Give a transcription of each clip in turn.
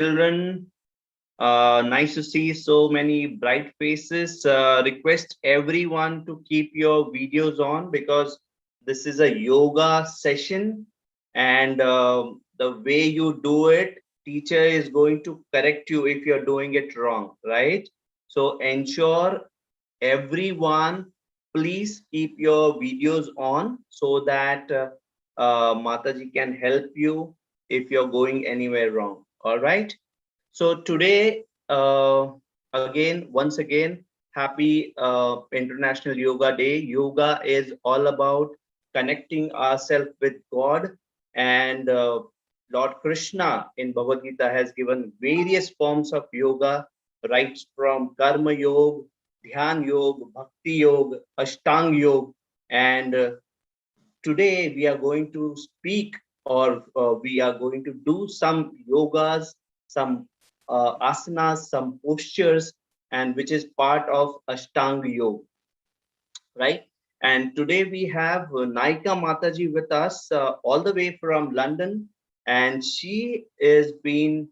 children. Nice to see so many bright faces. Request everyone to keep your videos on because this is a yoga session, and the way you do it, teacher is going to correct you if you're doing it wrong, right? So ensure everyone, please keep your videos on so that Mataji can help you if you're going anywhere wrong. All right. So today, once again, happy International Yoga Day. Yoga is all about connecting ourselves with God, and Lord Krishna in Bhagavad Gita has given various forms of yoga, right from Karma Yoga, Dhyan Yoga, Bhakti Yoga, Ashtang Yoga, and today we are going to speak, or we are going to do some yogas, some asanas, some postures, and which is part of Ashtanga Yoga, right? And today we have Naika Mataji with us, all the way from London, and she is being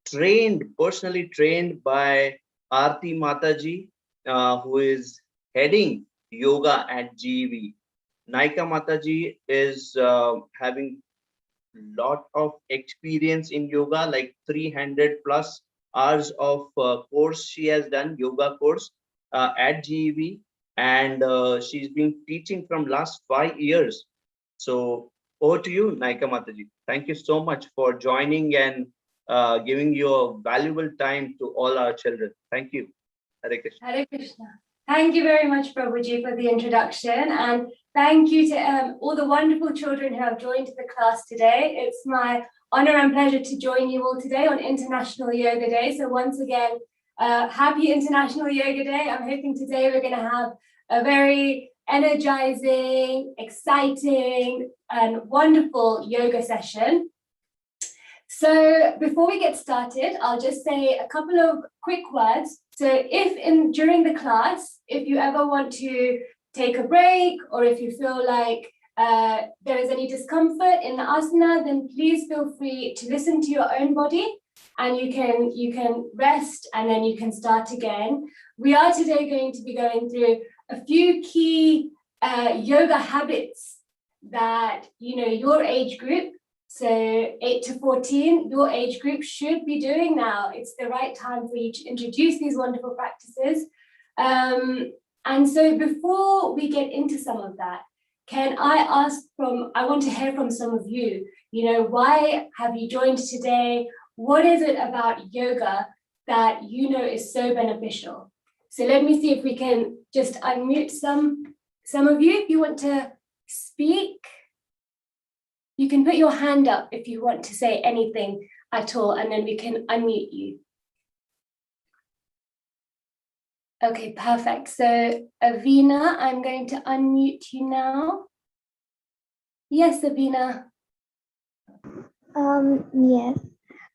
trained, personally trained by Aarti Mataji, who is heading yoga at GEV. Naika Mataji is having lot of experience in yoga, like 300 plus hours of course she has done, yoga course at GEV, and she's been teaching from last 5 years. So over to you, Naika Mataji. Thank you so much for joining and giving your valuable time to all our children. Thank you. Hare Krishna. Hare Krishna. Thank you very much, Prabhuji, for the introduction, and thank you to all the wonderful children who have joined the class today. It's my honor and pleasure to join you all today on International Yoga Day. So once again, happy International Yoga Day. I'm hoping today we're going to have a very energizing, exciting, and wonderful yoga session. So before we get started, I'll just say a couple of quick words. So if during the class, if you ever want to take a break, or if you feel like there is any discomfort in the asana, then please feel free to listen to your own body, and you can rest and then you can start again. We are today going to be going through a few key yoga habits that your age group, so 8 to 14, your age group should be doing now. It's the right time for you to introduce these wonderful practices. And so before we get into some of that, I want to hear from some of you, why have you joined today? What is it about yoga that is so beneficial? So let me see if we can just unmute some of you. If you want to speak, you can put your hand up if you want to say anything at all, and then we can unmute you. Okay, perfect. So Avina, I'm going to unmute you now. Yes, Avina. Yes.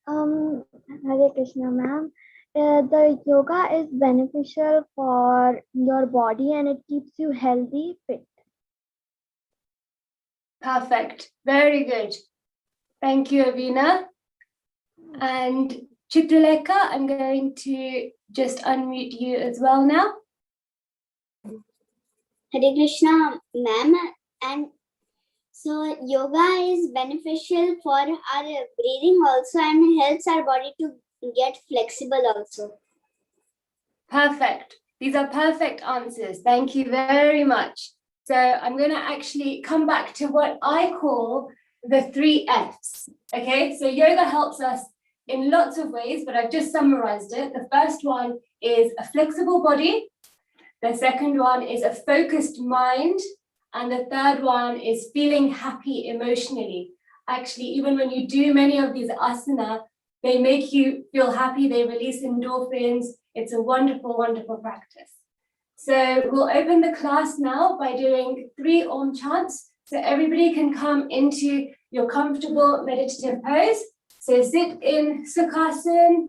Hare Krishna, ma'am. The yoga is beneficial for your body and it keeps you healthy, fit. Perfect. Very good. Thank you, Avina. And Chitralekha, I'm going to just unmute you as well now. Hare Krishna, ma'am. And so yoga is beneficial for our breathing also, and helps our body to get flexible also. Perfect. These are perfect answers. Thank you very much. So I'm going to actually come back to what I call the 3 Fs. Okay, so yoga helps us in lots of ways, but I've just summarized it. The first one is a flexible body. The second one is a focused mind. And the third one is feeling happy emotionally. Actually, even when you do many of these asana, they make you feel happy. They release endorphins. It's a wonderful, wonderful practice. So we'll open the class now by doing 3 Om chants. So everybody can come into your comfortable meditative pose. So sit in Sukhasana,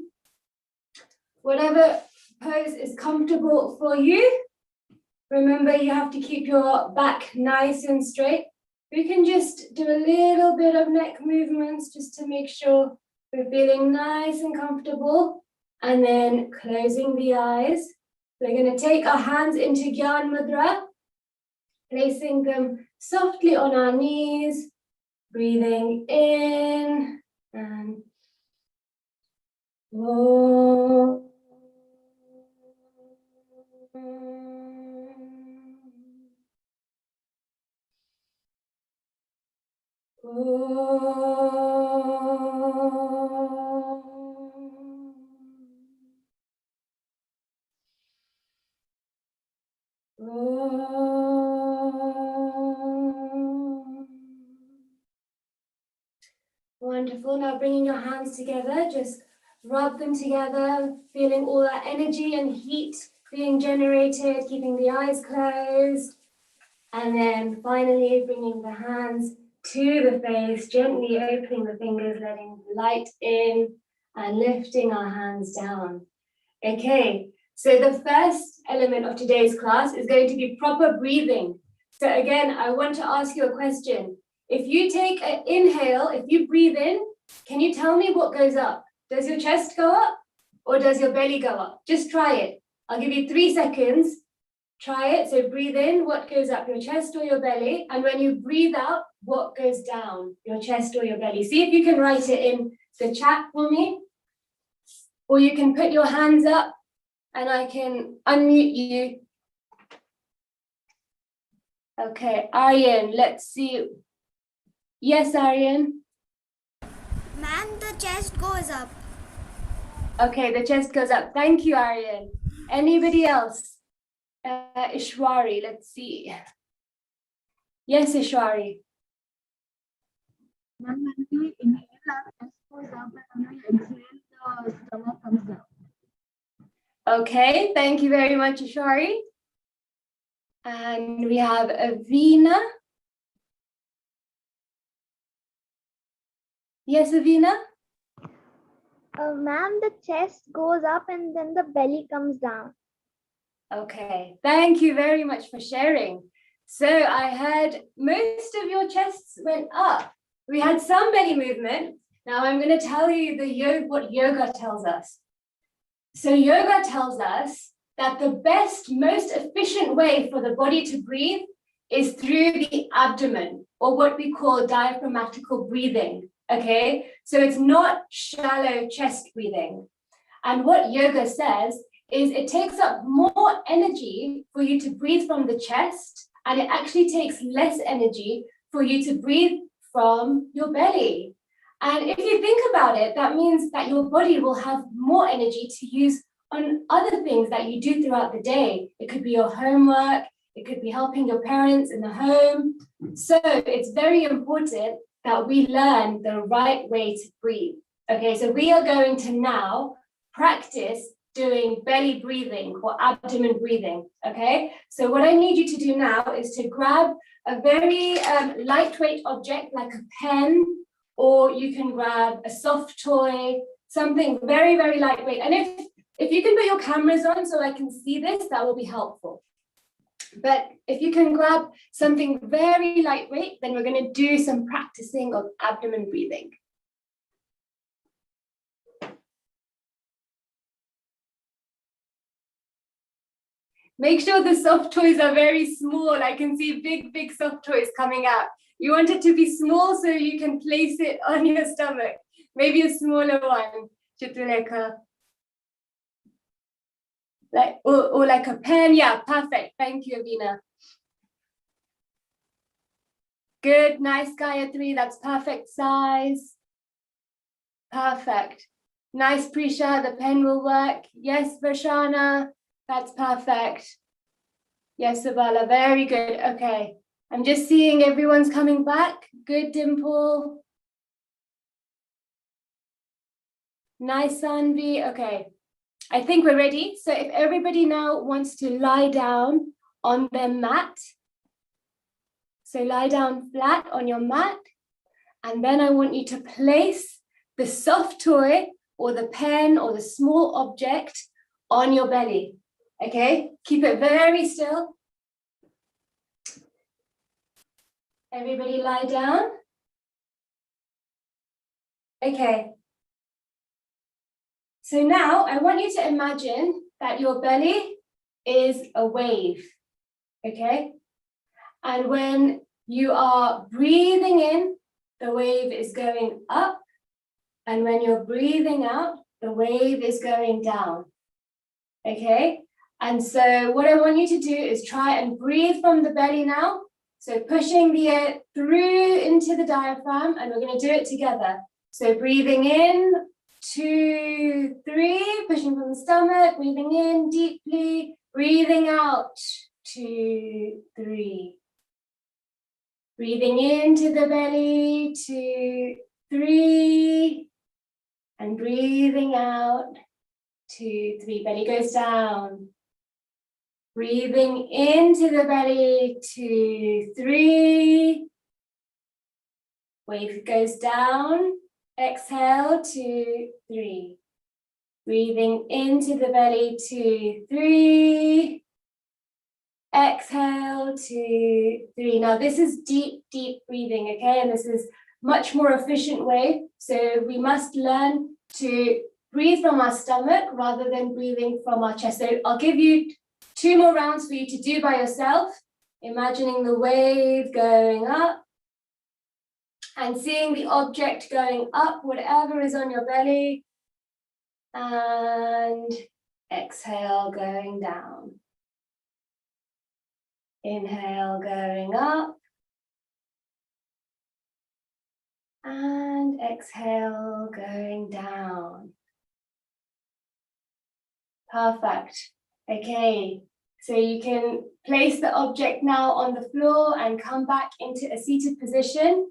whatever pose is comfortable for you. Remember, you have to keep your back nice and straight. We can just do a little bit of neck movements just to make sure We're feeling nice and comfortable, and then closing the eyes. We're going to take our hands into Gyan Mudra, placing them softly on our knees, breathing in and Om. Wonderful. Now bringing your hands together, just rub them together, feeling all that energy and heat being generated, keeping the eyes closed. And then finally bringing the hands to the face, gently opening the fingers, letting light in and lifting our hands down. Okay, so the first element of today's class is going to be proper breathing. So again, I want to ask you a question. If you take an inhale, if you breathe in, can you tell me what goes up? Does your chest go up or does your belly go up? Just try it. I'll give you 3 seconds. Try it. So breathe in, what goes up, your chest or your belly? And when you breathe out, what goes down, your chest or your belly? See if you can write it in the chat for me. Or you can put your hands up and I can unmute you. Okay, Aryan, let's see. Yes, Aryan. Ma'am, the chest goes up. Okay, the chest goes up. Thank you, Aryan. Anybody else? Ishwari, let's see. Yes, Ishwari. Ma'am, when we inhale, our chest goes up, and when we exhale, the stomach comes down. Okay, thank you very much, Ishwari. And we have Avina. Yes, Avina? Ma'am, the chest goes up and then the belly comes down. Okay, thank you very much for sharing. So I heard most of your chests went up. We had some belly movement. Now I'm going to tell you what yoga tells us. So yoga tells us that the best, most efficient way for the body to breathe is through the abdomen, or what we call diaphragmatical breathing. Okay, so it's not shallow chest breathing. And what yoga says is it takes up more energy for you to breathe from the chest, and it actually takes less energy for you to breathe from your belly. And if you think about it, that means that your body will have more energy to use on other things that you do throughout the day. It could be your homework, it could be helping your parents in the home. So it's very important that we learn the right way to breathe. Okay, so we are going to now practice doing belly breathing or abdomen breathing. Okay, so what I need you to do now is to grab a very lightweight object like a pen, or you can grab a soft toy, something very, very lightweight. And if you can put your cameras on so I can see this, that will be helpful. But if you can grab something very lightweight, then we're going to do some practicing of abdomen breathing. Make sure the soft toys are very small. I can see big, big soft toys coming out. You want it to be small so you can place it on your stomach. Maybe a smaller one, Chituleka. Or like a pen. Yeah, perfect. Thank you, Avina. Good, nice, Gayatri. That's perfect size. Perfect. Nice, Prisha. The pen will work. Yes, Varshana. That's perfect. Yes, Sabala. Very good. Okay. I'm just seeing everyone's coming back. Good, Dimple. Nice, Sanvi. Okay. I think we're ready. So if everybody now wants to lie down on their mat. So lie down flat on your mat. And then I want you to place the soft toy or the pen or the small object on your belly. Okay, keep it very still. Everybody lie down. Okay, So now I want you to imagine that your belly is a wave, okay? And when you are breathing in, the wave is going up. And when you're breathing out, the wave is going down, okay? And so what I want you to do is try and breathe from the belly now. So pushing the air through into the diaphragm, and we're going to do it together. So breathing in, 2, 3, pushing from the stomach, breathing in deeply, breathing out, 2, 3. Breathing into the belly, 2, 3, and breathing out, 2, 3. Belly goes down. Breathing into the belly, 2, 3. Wave goes down. Exhale, 2, 3. Breathing into the belly, 2, 3. Exhale, 2, 3. Now this is deep, deep breathing, okay? And this is much more efficient way. So we must learn to breathe from our stomach rather than breathing from our chest. So I'll give you 2 more rounds for you to do by yourself, imagining the wave going up and seeing the object going up, whatever is on your belly, and exhale, going down. Inhale, going up, and exhale, going down. Perfect. Okay, so you can place the object now on the floor and come back into a seated position.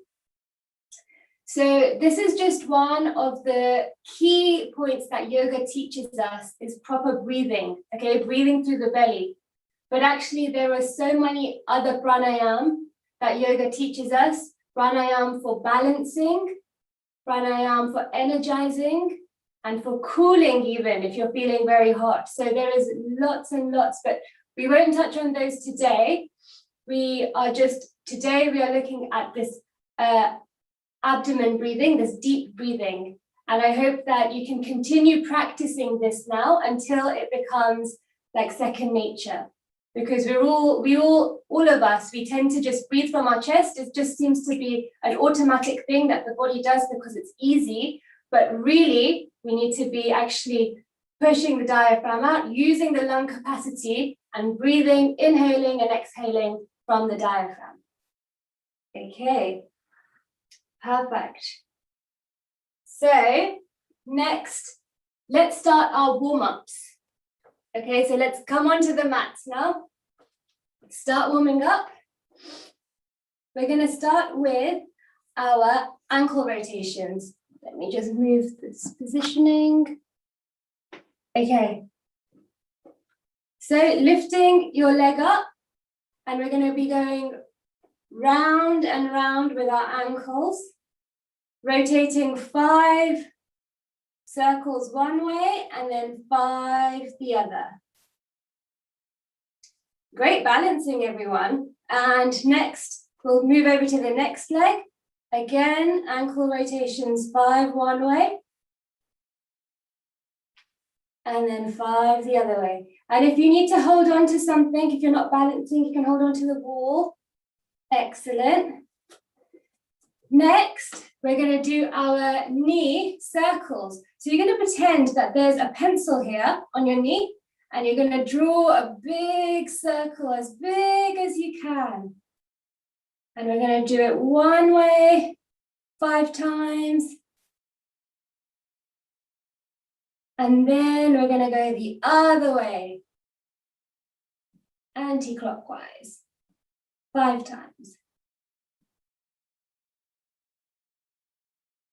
So this is just one of the key points that yoga teaches us is proper breathing, okay, breathing through the belly. But actually there are so many other pranayam that yoga teaches us. Pranayam for balancing, pranayam for energizing, and for cooling even if you're feeling very hot. So there is lots and lots, but we won't touch on those today. Today we are looking at this abdomen breathing, this deep breathing. And I hope that you can continue practicing this now until it becomes like second nature. Because all of us, we tend to just breathe from our chest. It just seems to be an automatic thing that the body does because it's easy. But really, we need to be actually pushing the diaphragm out, using the lung capacity and breathing, inhaling and exhaling from the diaphragm. Okay, perfect. So next, let's start our warm-ups. Okay, so let's come onto the mats now. Start warming up. We're going to start with our ankle rotations. Let me just move this positioning. Okay. So lifting your leg up, and we're going to be going round and round with our ankles, rotating 5 circles one way and then 5 the other. Great balancing, everyone. And next, we'll move over to the next leg. Again, ankle rotations 5 one way and then 5 the other way. And if you need to hold on to something, if you're not balancing, you can hold on to the wall. Excellent. Next, we're going to do our knee circles. So you're going to pretend that there's a pencil here on your knee, and you're going to draw a big circle, as big as you can. And we're going to do it one way, 5 times. And then we're going to go the other way, anti-clockwise, 5 times.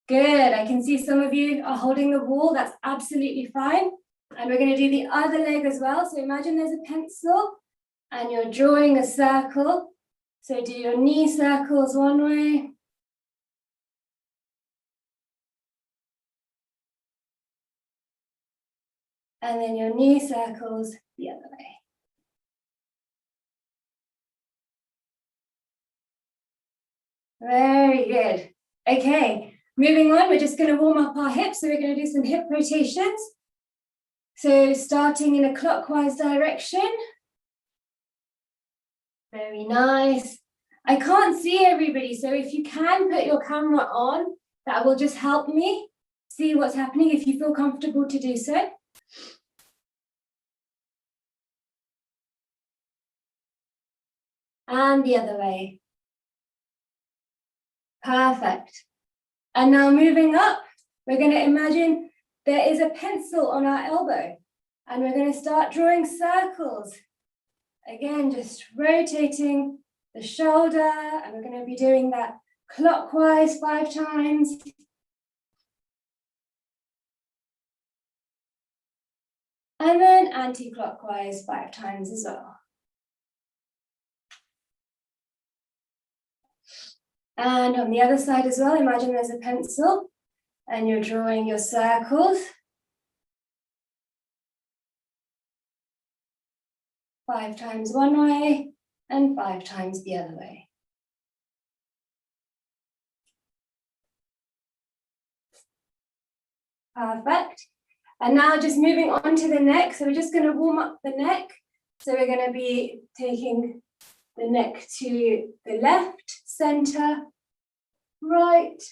Good, I can see some of you are holding the wall, that's absolutely fine. And we're going to do the other leg as well. So imagine there's a pencil and you're drawing a circle. So do your knee circles one way. And then your knee circles the other way. Very good. Okay, moving on, we're just going to warm up our hips. So we're going to do some hip rotations. So starting in a clockwise direction. Very nice. I can't see everybody, so if you can put your camera on, that will just help me see what's happening if you feel comfortable to do so. And the other way. Perfect. And now moving up, we're going to imagine there is a pencil on our elbow, and we're going to start drawing circles. Again, just rotating the shoulder, and we're going to be doing that clockwise 5 times. And then anti-clockwise 5 times as well. And on the other side as well, imagine there's a pencil and you're drawing your circles. 5 times one way and 5 times the other way. Perfect. And now just moving on to the neck. So we're just going to warm up the neck. So we're going to be taking the neck to the left, center, right,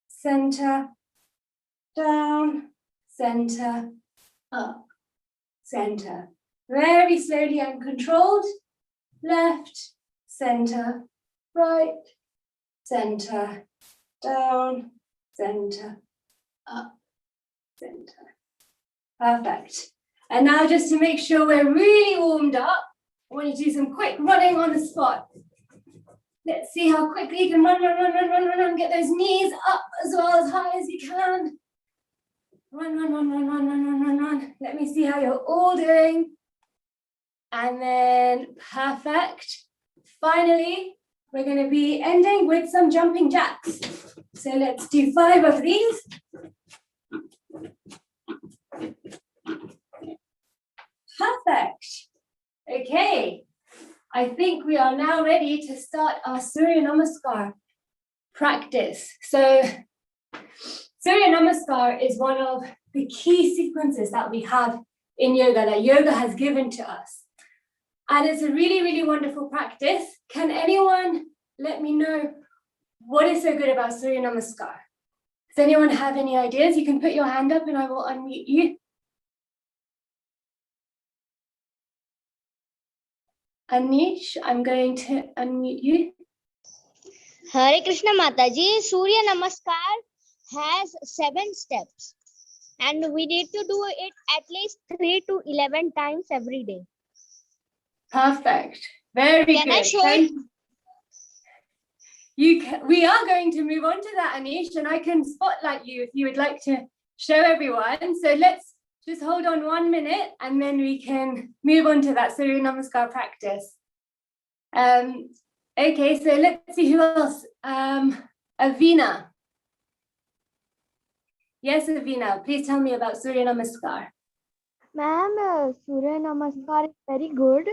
center, down, center, up, center. Very slowly and controlled. Left, center, right, center, down, center, up, center. Perfect. And now just to make sure we're really warmed up, I want you to do some quick running on the spot. Let's see how quickly you can run, get those knees up as well as high as you can. Run. Let me see how you're all doing. And then, perfect. Finally, we're going to be ending with some jumping jacks. So let's do 5 of these. Perfect. Okay. I think we are now ready to start our Surya Namaskar practice. So Surya Namaskar is one of the key sequences that we have in yoga, that yoga has given to us. And it's a really, really wonderful practice. Can anyone let me know what is so good about Surya Namaskar? Does anyone have any ideas? You can put your hand up and I will unmute you. Anish, I'm going to unmute you. Hare Krishna Mataji, Surya Namaskar has 7 steps and we need to do it at least 3 to 11 times every day. Perfect. Very good. Can I show it? We are going to move on to that, Anish, and I can spotlight you if you would like to show everyone. So let's just hold on 1 minute and then we can move on to that Surya Namaskar practice. Okay, so let's see who else. Avina. Yes, Avina, please tell me about Surya Namaskar. Ma'am, Surya Namaskar is very good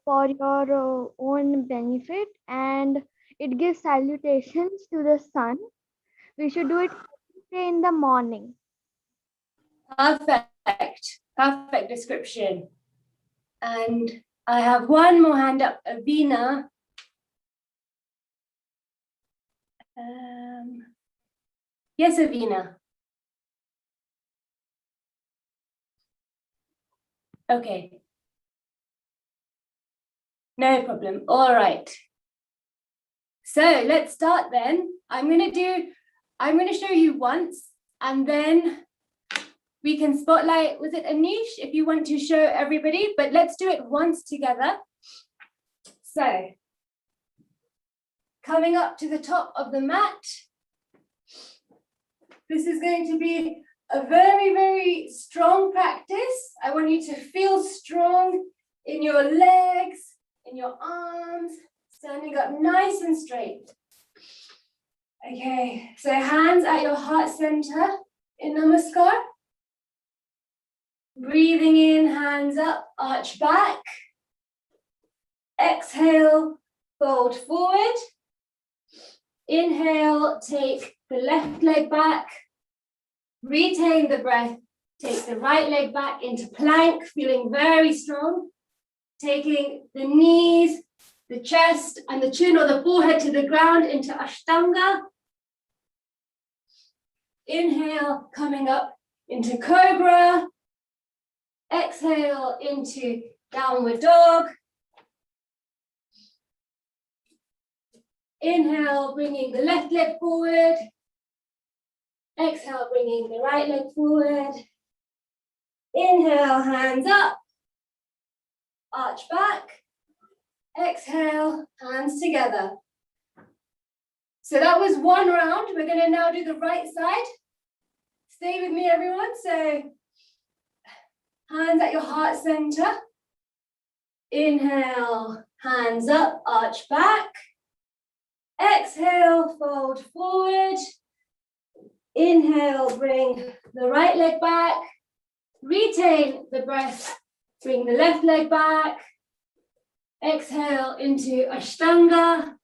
for your own benefit and it gives salutations to the sun. We should do it every day in the morning. Perfect. Perfect description. And I have one more hand up, Avina. Yes, Avina. Okay. No problem. All right. So let's start then. I'm going to show you once and then we can spotlight, was it Anish, if you want to show everybody, but let's do it once together. So coming up to the top of the mat. This is going to be a very, very strong practice. I want you to feel strong in your legs, in your arms, standing up nice and straight. Okay, so hands at your heart center in Namaskar. Breathing in, hands up, arch back. Exhale, fold forward. Inhale, take the left leg back. Retain the breath Take the right leg back into plank, feeling very strong. Taking the knees, the chest, and the chin or the forehead to the ground into Ashtanga. Inhale, coming up into Cobra. Exhale into Downward Dog. Inhale, bringing the left leg forward. Exhale, bringing the right leg forward. Inhale, hands up. Arch back. Exhale, hands together. So that was one round. We're going to now do the right side. Stay with me, everyone. So hands at your heart center. Inhale, hands up, arch back. Exhale, fold forward. Inhale, bring the right leg back. Retain the breath. Bring the left leg back. Exhale into Ashtanga.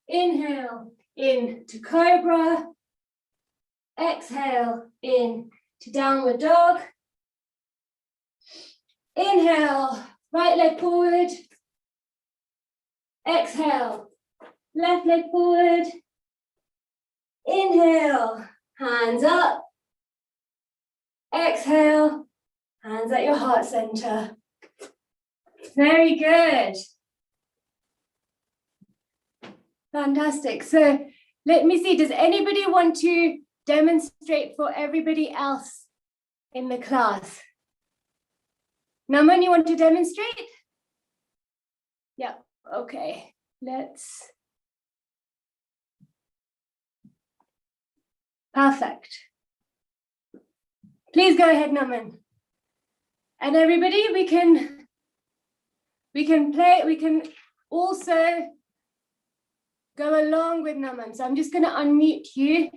Inhale into Cobra. Exhale in to Downward Dog. Inhale, right leg forward. Exhale, left leg forward. Inhale, hands up. Exhale, hands at your heart center. Very good. Fantastic. So let me see, does anybody want to demonstrate for everybody else in the class? Naman, you want to demonstrate? Yeah, okay. Perfect. Please go ahead, Naman. And everybody, we can also go along with Naman. So I'm just going to unmute you.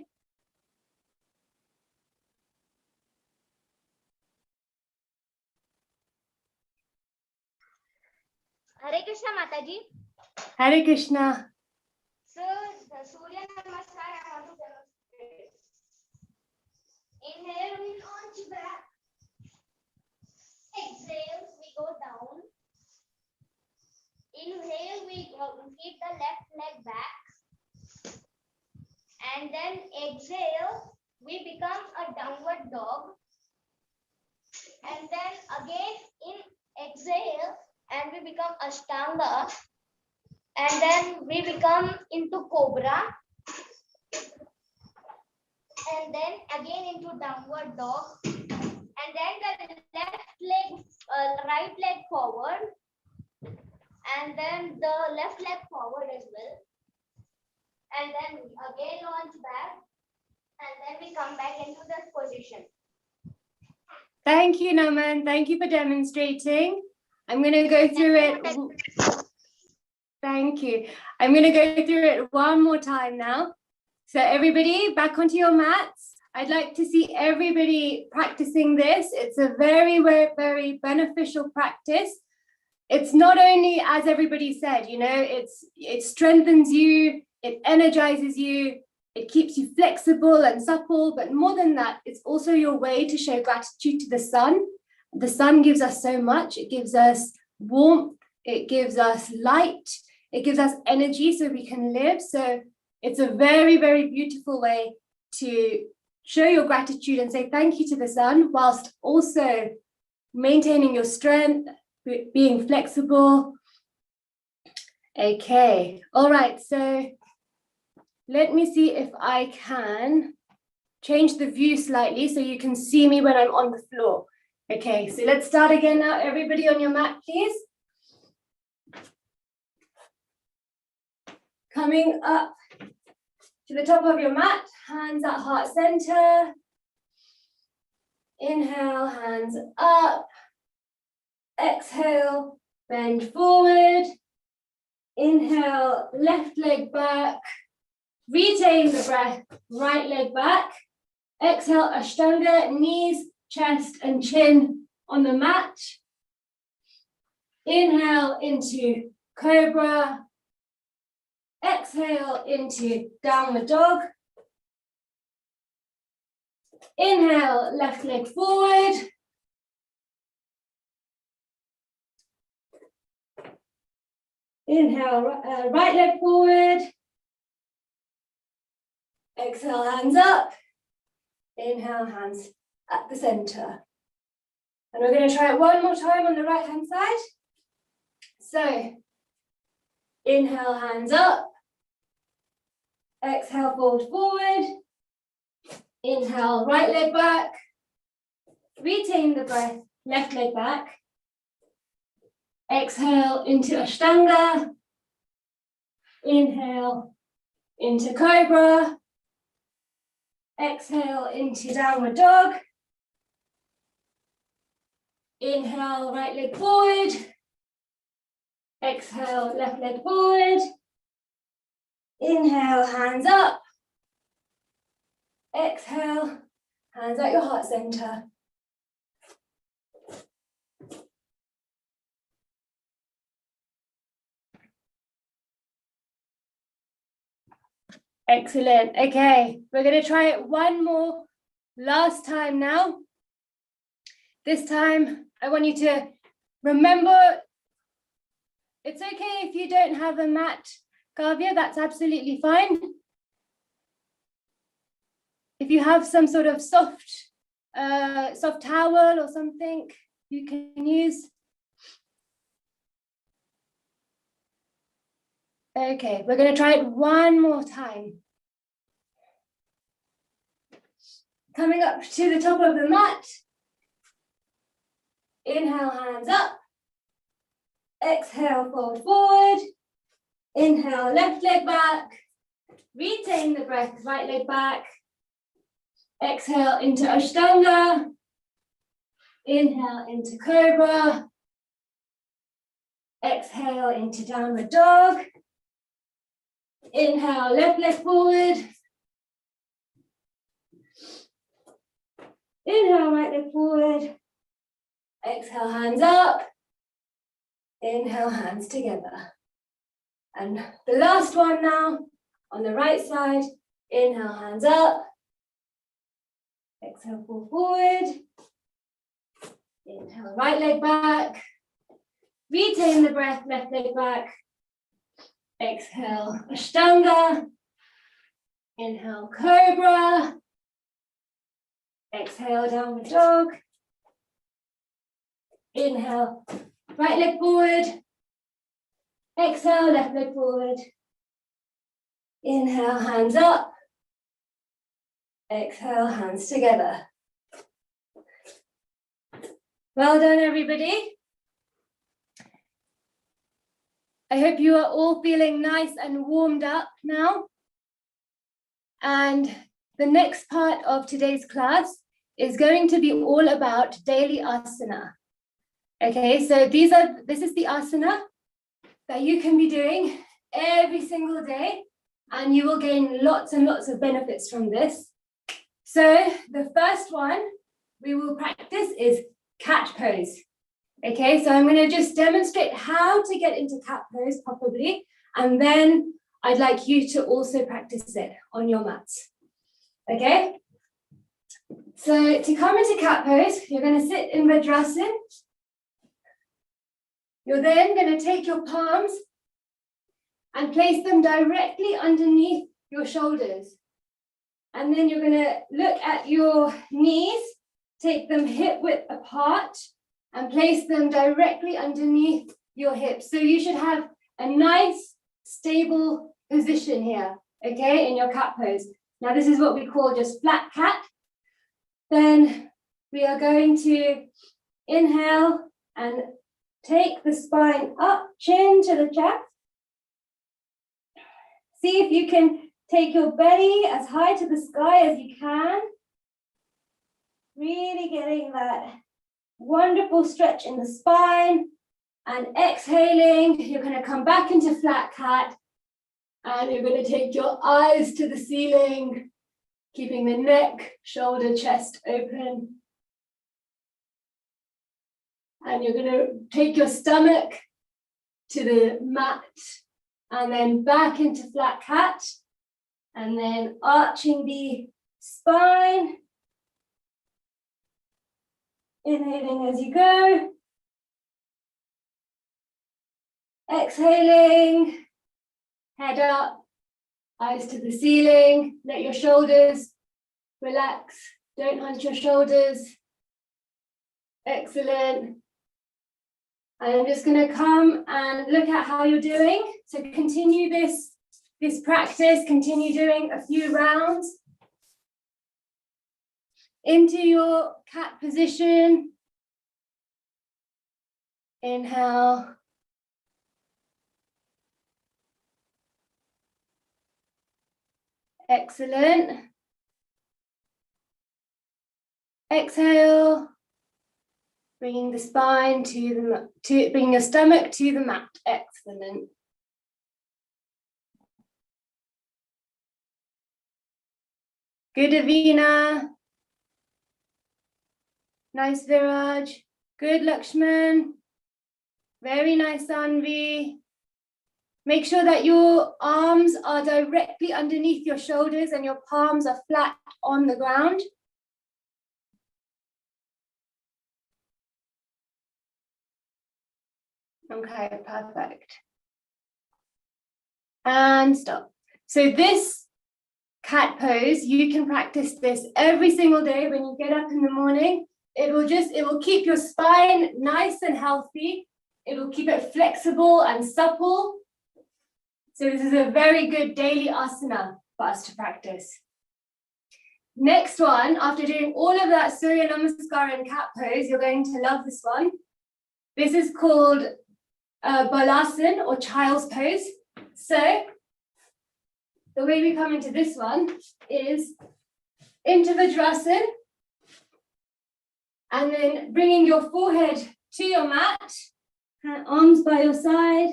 Hare Krishna Mataji. Hare Krishna. So the Surya Namaskar I want to demonstrate. Inhale, we launch back. Exhale, we go down. Inhale, we keep the left leg back. And then exhale, we become a downward dog. And then again in exhale, and we become Ashtanga. And then we become into Cobra. And then again into Downward Dog. And then the left leg, right leg forward. And then the left leg forward as well. And then again launch back. And then we come back into that position. Thank you, Naman. Thank you for demonstrating. I'm going to go through it. Thank you. I'm going to go through it one more time now. So everybody back onto your mats. I'd like to see everybody practicing this. It's a very, very, very beneficial practice. It's not only, as everybody said, you know, it strengthens you, it energizes you, it keeps you flexible and supple, but more than that, it's also your way to show gratitude to the sun. The sun gives us so much. It gives us warmth, it gives us light, it gives us energy so we can live. So it's a very, very beautiful way to show your gratitude and say thank you to the sun, whilst also maintaining your strength, being flexible. Okay, all right, so let me see if I can change the view slightly so you can see me when I'm on the floor. Okay, so let's start again now. Everybody on your mat, please. Coming up to the top of your mat, hands at heart center. Inhale, hands up. Exhale, bend forward. Inhale, left leg back. Retain the breath, right leg back. Exhale, Ashtanga, knees, chest, and chin on the mat. Inhale into Cobra. Exhale into Downward Dog. Inhale, left leg forward. Inhale, right leg forward. Exhale, hands up. Inhale, hands at the center. And we're going to try it one more time on the right hand side. So, inhale, hands up. Exhale, fold forward. Inhale, right leg back. Retain the breath, left leg back. Exhale into Ashtanga. Inhale into Cobra. Exhale into Downward Dog. Inhale, right leg forward. Exhale, left leg forward. Inhale, hands up. Exhale, hands at your heart center. Excellent. Okay, we're going to try it one more last time now. This time, I want you to remember, it's okay if you don't have a mat, Kavya, that's absolutely fine. If you have some sort of soft towel or something you can use. Okay, we're going to try it one more time. Coming up to the top of the mat. Inhale, hands up. Exhale, fold forward. Inhale, left leg back. Retain the breath, right leg back. Exhale into Ashtanga. Inhale into Cobra. Exhale into Downward Dog. Inhale, left leg forward. Inhale, right leg forward. Exhale, hands up. Inhale, hands together. And the last one now, on the right side. Inhale, hands up. Exhale, pull forward. Inhale, right leg back. Retain the breath, left leg back. Exhale, Ashtanga. Inhale, Cobra. Exhale, Downward Dog. Inhale, right leg forward. Exhale, left leg forward. Inhale, hands up. Exhale, hands together. Well done, everybody. I hope you are all feeling nice and warmed up now. And the next part of today's class is going to be all about daily asana. Okay, so this is the asana that you can be doing every single day, and you will gain lots and lots of benefits from this. So the first one we will practice is cat pose. Okay, so I'm going to just demonstrate how to get into cat pose properly, and then I'd like you to also practice it on your mats. Okay, so to come into cat pose, you're going to sit in Vajrasan. You're then going to take your palms and place them directly underneath your shoulders. And then you're going to look at your knees, take them hip width apart, and place them directly underneath your hips. So you should have a nice, stable position here, okay, in your cat pose. Now this is what we call just flat cat. Then we are going to inhale and take the spine up, chin to the chest. See if you can take your belly as high to the sky as you can. Really getting that wonderful stretch in the spine. And exhaling, you're going to come back into flat cat. And you're going to take your eyes to the ceiling, keeping the neck, shoulder, chest open. And you're going to take your stomach to the mat and then back into flat cat. And then arching the spine Inhaling as you go. Exhaling, head up, eyes to the ceiling. Let your shoulders relax. Don't hunch your shoulders. Excellent. I'm just going to come and look at how you're doing. So continue this practice, continue doing a few rounds. Into your cat position. Inhale. Excellent. Exhale. Bringing the spine bringing your stomach to the mat. Excellent. Good, Avina. Nice, Viraj. Good, Lakshman. Very nice, Anvi. Make sure that your arms are directly underneath your shoulders and your palms are flat on the ground. Okay, perfect. And stop. So this cat pose, you can practice this every single day when you get up in the morning. It will keep your spine nice and healthy. It will keep it flexible and supple. So this is a very good daily asana for us to practice. Next one, after doing all of that Surya Namaskar and cat pose, you're going to love this one. This is called Balasana or child's pose. So the way we come into this one is into Vajrasana and then bringing your forehead to your mat, arms by your side.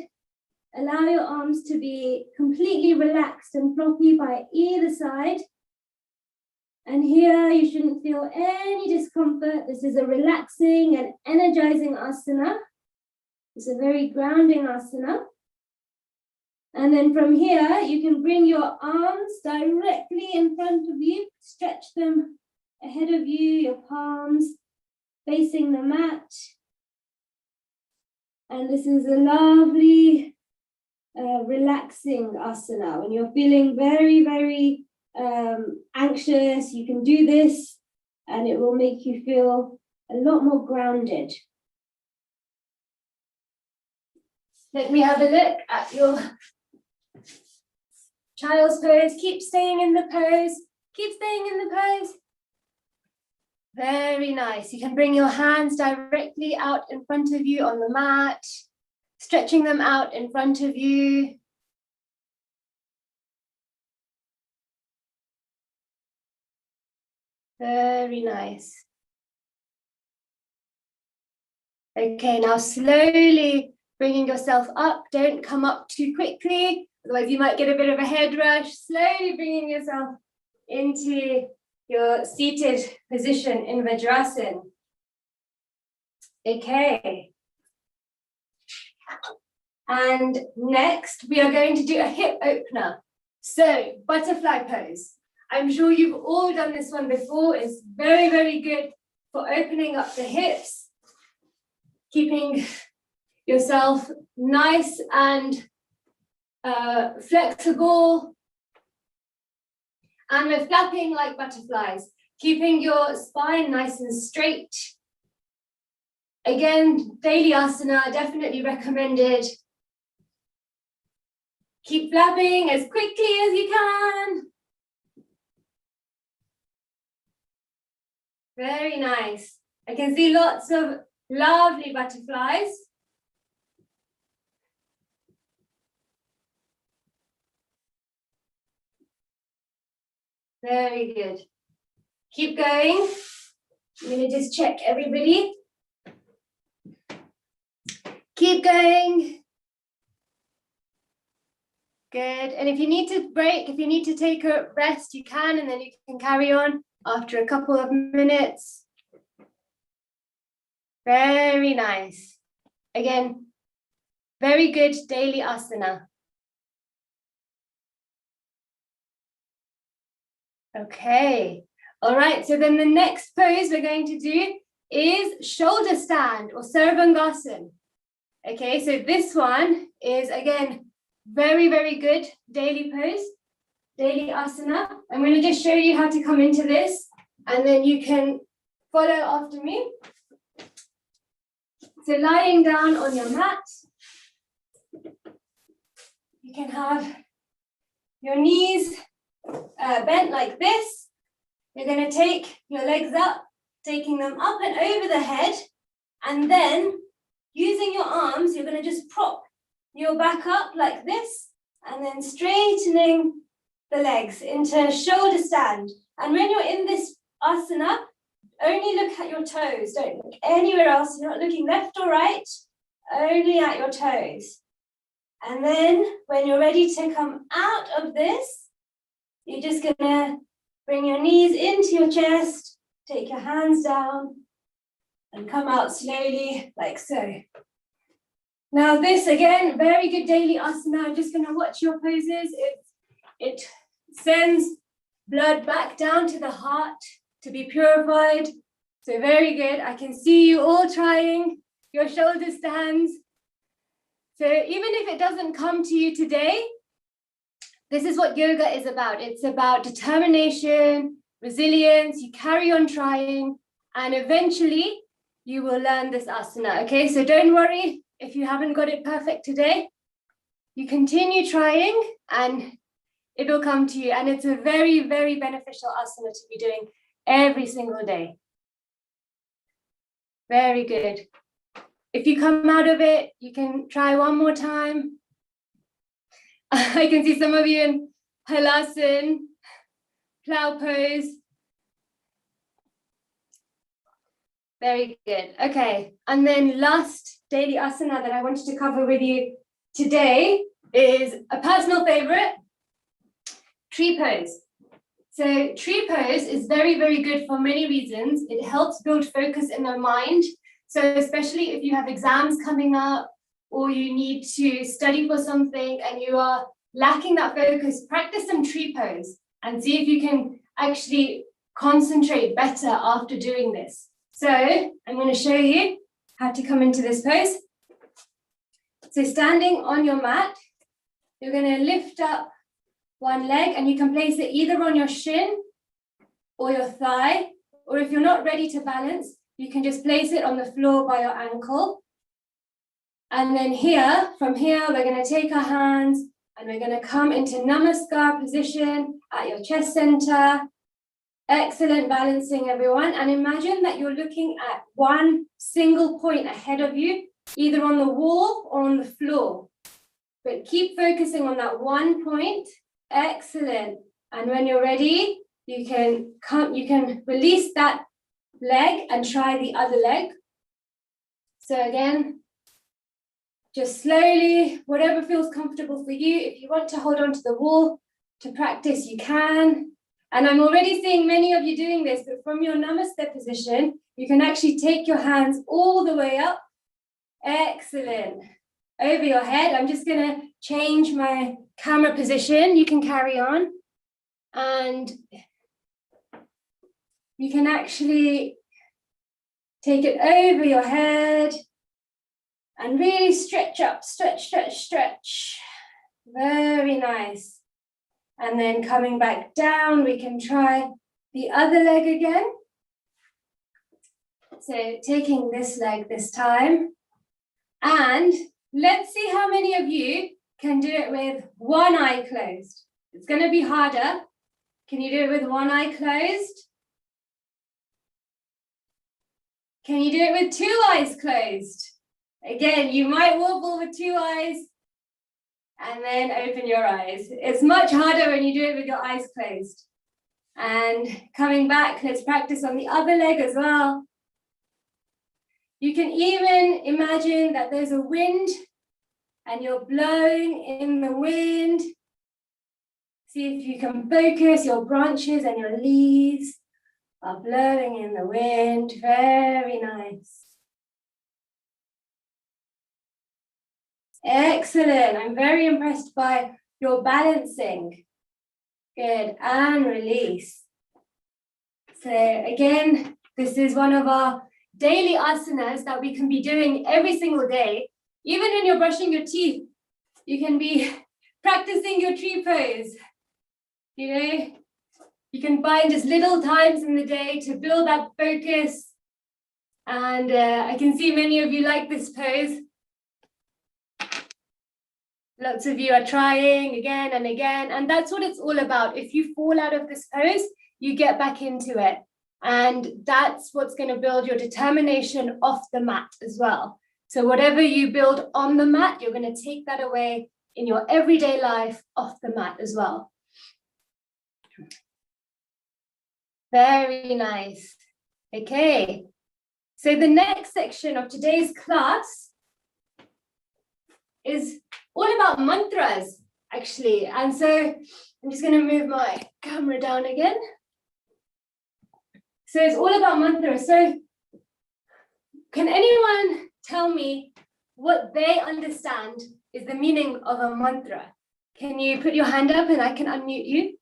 Allow your arms to be completely relaxed and floppy by either side. And here you shouldn't feel any discomfort. This is a relaxing and energizing asana. It's a very grounding asana. And then from here, you can bring your arms directly in front of you, stretch them ahead of you, your palms facing the mat. And this is a lovely, relaxing asana. When you're feeling very, very anxious, you can do this and it will make you feel a lot more grounded. Let me have a look at your child's pose. Keep staying in the pose. Keep staying in the pose. Very nice. You can bring your hands directly out in front of you on the mat, stretching them out in front of you. Very nice. Okay, now slowly bringing yourself up. Don't come up too quickly, otherwise you might get a bit of a head rush. Slowly bringing yourself into your seated position in Vajrasana. Okay. And next, we are going to do a hip opener. So, butterfly pose. I'm sure you've all done this one before. It's very, very good for opening up the hips, keeping yourself nice and flexible. And we're flapping like butterflies, keeping your spine nice and straight. Again, daily asana, definitely recommended. Keep flapping as quickly as you can. Very nice. I can see lots of lovely butterflies. Very good. Keep going. I'm going to just check everybody. Keep going. Good. And if you need to break, if you need to take a rest, you can, and then you can carry on after a couple of minutes. Very nice. Again, very good daily asana. Okay. All right. So then the next pose we're going to do is shoulder stand or Sarvangasana. Okay, so this one is again very, very good daily pose, daily asana. I'm going to just show you how to come into this, and then you can follow after me. So lying down on your mat, you can have your knees bent like this. You're going to take your legs up, taking them up and over the head, and then using your arms, you're going to just prop your back up like this, and then straightening the legs into shoulder stand. And when you're in this asana, only look at your toes. Don't look anywhere else. You're not looking left or right, only at your toes. And then when you're ready to come out of this, you're just going to bring your knees into your chest, take your hands down, and come out slowly like so. Now this, again, very good daily asana. I'm just going to watch your poses. It sends blood back down to the heart to be purified. So very good. I can see you all trying your shoulder stands. So even if it doesn't come to you today, this is what yoga is about. It's about determination, resilience. You carry on trying, and eventually you will learn this asana. Okay, so don't worry if you haven't got it perfect today. You continue trying and it will come to you. And it's a very, very beneficial asana to be doing every single day. Very good. If you come out of it, you can try one more time. I can see some of you in halasana, plow pose. Very good. Okay. And then last daily asana that I wanted to cover with you today is a personal favorite, tree pose. So tree pose is very, very good for many reasons. It helps build focus in the mind. So especially if you have exams coming up or you need to study for something and you are lacking that focus, practice some tree pose and see if you can actually concentrate better after doing this. So I'm going to show you how to come into this pose. So standing on your mat, you're going to lift up one leg and you can place it either on your shin or your thigh, or if you're not ready to balance, you can just place it on the floor by your ankle. And then here, from here, we're going to take our hands and we're going to come into Namaskar position at your chest center. Excellent balancing, everyone. And imagine that you're looking at one single point ahead of you, either on the wall or on the floor. But keep focusing on that one point. Excellent. And when you're ready, you can release that leg and try the other leg. So again, just slowly, whatever feels comfortable for you. If you want to hold on to the wall to practice, you can. And I'm already seeing many of you doing this, but from your namaste position, you can actually take your hands all the way up. Excellent. Over your head. I'm just going to change my camera position. You can carry on. And you can actually take it over your head and really stretch up, stretch, stretch, stretch. Very nice. And then coming back down, we can try the other leg again. So taking this leg this time. And let's see how many of you can do it with one eye closed. It's going to be harder. Can you do it with one eye closed? Can you do it with two eyes closed? Again, you might wobble with two eyes and then open your eyes. It's much harder when you do it with your eyes closed. And coming back, let's practice on the other leg as well. You can even imagine that there's a wind and you're blowing in the wind. See if you can focus, your branches and your leaves are blowing in the wind. Very nice. Excellent. I'm very impressed by your balancing. Good. And release. So again, this is one of our daily asanas that we can be doing every single day. Even when you're brushing your teeth, you can be practicing your tree pose. You know, you can find just little times in the day to build that focus. And I can see many of you like this pose. Lots of you are trying again and again, and that's what it's all about. If you fall out of this pose, you get back into it. And that's what's going to build your determination off the mat as well. So whatever you build on the mat, you're going to take that away in your everyday life off the mat as well. Very nice. Okay. So the next section of today's class is all about mantras, actually. And so I'm just going to move my camera down again. So it's all about mantras. So can anyone tell me what they understand is the meaning of a mantra? Can you put your hand up and I can unmute you?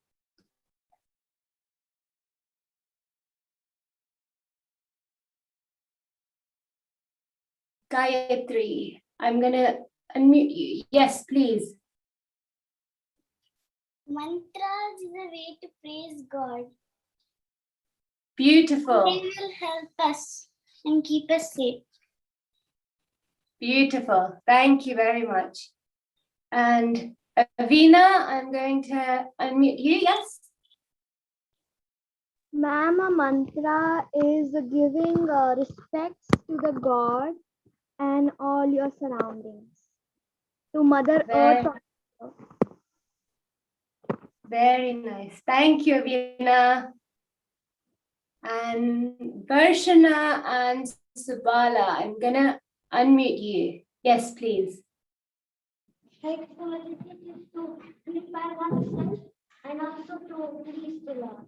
Gayatri, I'm going to unmute you. Yes, please. Mantras is a way to praise God. Beautiful. They will help us and keep us safe. Beautiful. Thank you very much. And Avina, I'm going to unmute you. Yes? Ma'am, a mantra is giving respects to the God and all your surroundings. To Mother Very, Earth. very nice. Thank you, Avina. And Varshana and Subala, I'm going to unmute you. Yes, please. Like to purify oneself and also to please the Lord.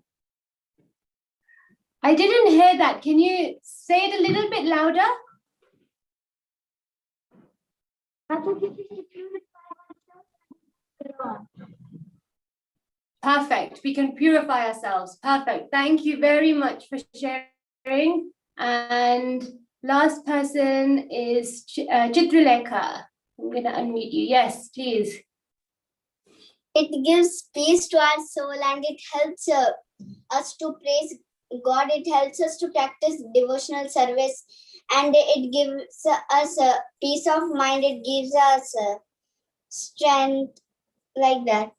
I didn't hear that. Can you say it a little bit louder? Perfect. We can purify ourselves. Perfect. Thank you very much for sharing. And last person is Chitralekha. I'm going to unmute you. Yes, please. It gives peace to our soul and it helps us to praise God. It helps us to practice devotional service and it gives us a peace of mind. It gives us strength, like that.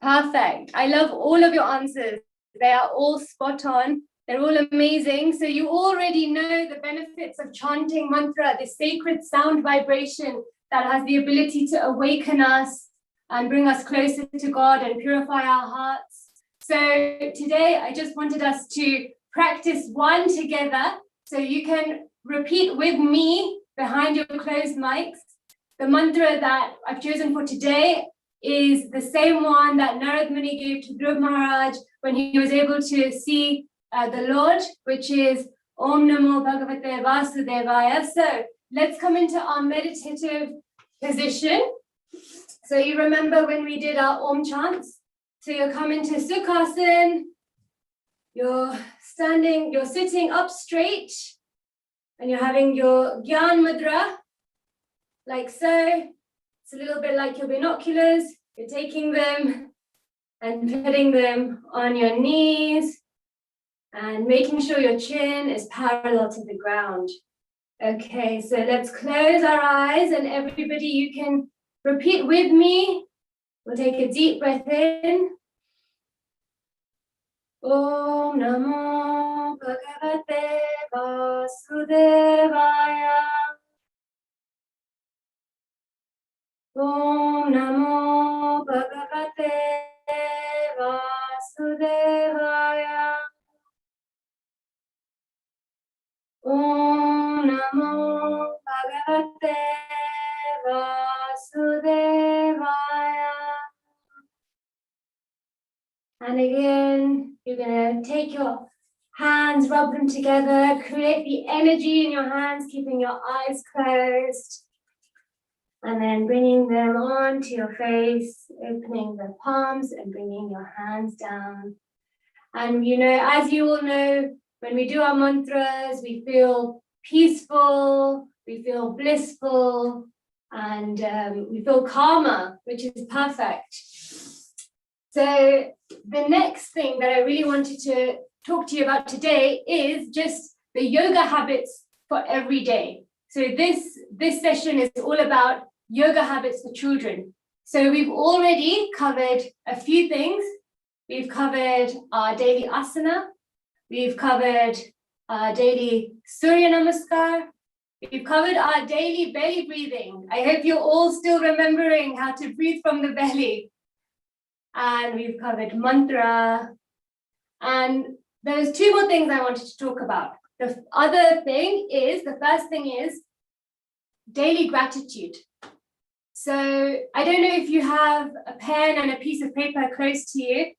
Perfect. I love all of your answers. They are all spot on. They're all amazing. So you already know the benefits of chanting mantra, the sacred sound vibration that has the ability to awaken us and bring us closer to God and purify our hearts. So today I just wanted us to practice one together. So you can repeat with me behind your closed mics. The mantra that I've chosen for today is the same one that Narad Muni gave to Dhruv Maharaj when he was able to see the Lord, which is Om Namo Bhagavate Vasudevaya. So let's come into our meditative position. So you remember when we did our Om chants? So you'll come into Sukhasana. You're standing, you're sitting up straight, and you're having your Gyan Mudra, like so. It's a little bit like your binoculars. You're taking them and putting them on your knees and making sure your chin is parallel to the ground. Okay, so let's close our eyes and everybody, you can repeat with me. We'll take a deep breath in. Om Namo Bhagavate Vasudevaya. Om Namo Bhagavate Vasudevaya. Om Namo Bhagavate Vasudevaya. And again, you're going to take your hands, rub them together, create the energy in your hands, keeping your eyes closed. And then bringing them onto your face, opening the palms and bringing your hands down. And you know, as you all know, When we do our mantras, we feel peaceful, we feel blissful, and we feel calmer, which is perfect. So the next thing that I really wanted to talk to you about today is just the yoga habits for every day. So this session is all about yoga habits for children. So we've already covered a few things. We've covered our daily asana. We've covered our daily Surya Namaskar. We've covered our daily belly breathing. I hope you're all still remembering how to breathe from the belly. And we've covered mantra. And there's two more things I wanted to talk about. The other thing is, the first thing is daily gratitude. So I don't know if you have a pen and a piece of paper close to you,